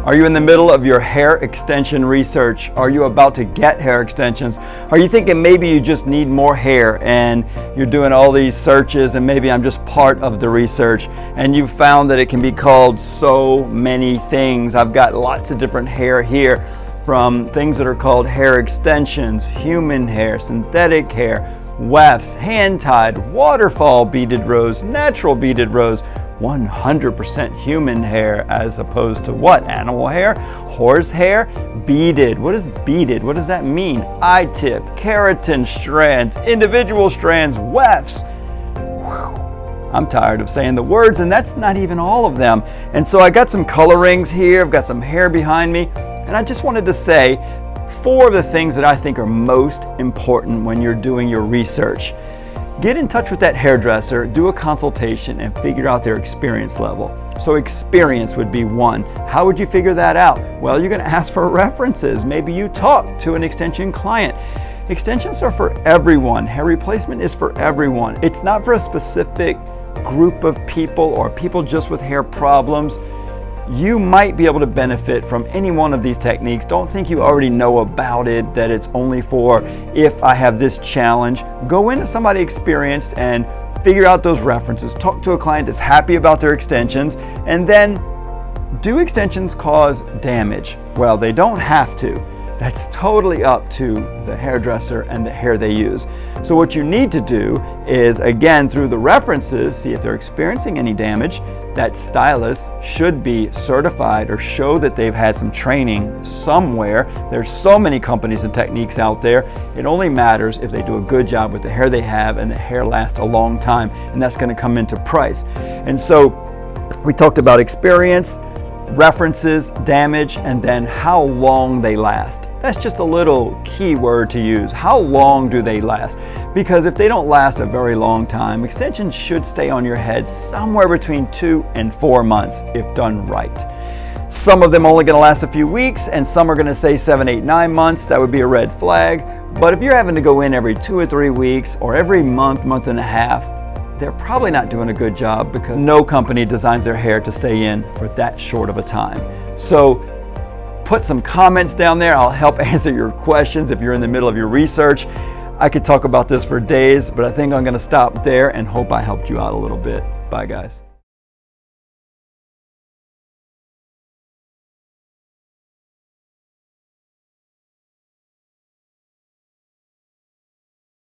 Are you in the middle of your hair extension research? Are you about to get hair extensions? Are you thinking maybe you just need more hair and you're doing all these searches and maybe I'm just part of the research and you found that it can be called so many things? I've got lots of different hair here, from things that are called hair extensions, human hair, synthetic hair, wefts, hand-tied, waterfall beaded rose, natural beaded rose, 100% human hair as opposed to what? Animal hair? Horse hair? Beaded. What is beaded? What does that mean? I-tip, keratin strands, individual strands, wefts. Whew. I'm tired of saying the words, and that's not even all of them. And so I got some color rings here, I've got some hair behind me, and I just wanted to say 4 of the things that I think are most important when you're doing your research. Get in touch with that hairdresser, do a consultation, and figure out their experience level. So experience would be 1. How would you figure that out? Well, you're going to ask for references. Maybe you talk to an extension client. Extensions are for everyone. Hair replacement is for everyone. It's not for a specific group of people or people just with hair problems. You might be able to benefit from any one of these techniques. Don't think you already know about it, that it's only for if I have this challenge. Go into somebody experienced and figure out those references. Talk to a client that's happy about their extensions, and then do extensions cause damage? Well, they don't have to. That's totally up to the hairdresser and the hair they use. So what you need to do is, again, through the references, see if they're experiencing any damage. That stylist should be certified or show that they've had some training somewhere. There's so many companies and techniques out there. It only matters if they do a good job with the hair they have and the hair lasts a long time, and that's going to come into price. And so we talked about experience, references, damage, and then how long they last. That's just a little key word to use. How long do they last? Because if they don't last a very long time, extensions should stay on your head somewhere between 2 and 4 months if done right. Some of them only going to last a few weeks, and some are going to say 7, 8, 9 months. That would be a red flag. But if you're having to go in every 2 or 3 weeks or every month, month and a half, they're probably not doing a good job, because no company designs their hair to stay in for that short of a time. So put some comments down there. I'll help answer your questions if you're in the middle of your research. I could talk about this for days, but I think I'm going to stop there and hope I helped you out a little bit. Bye, guys.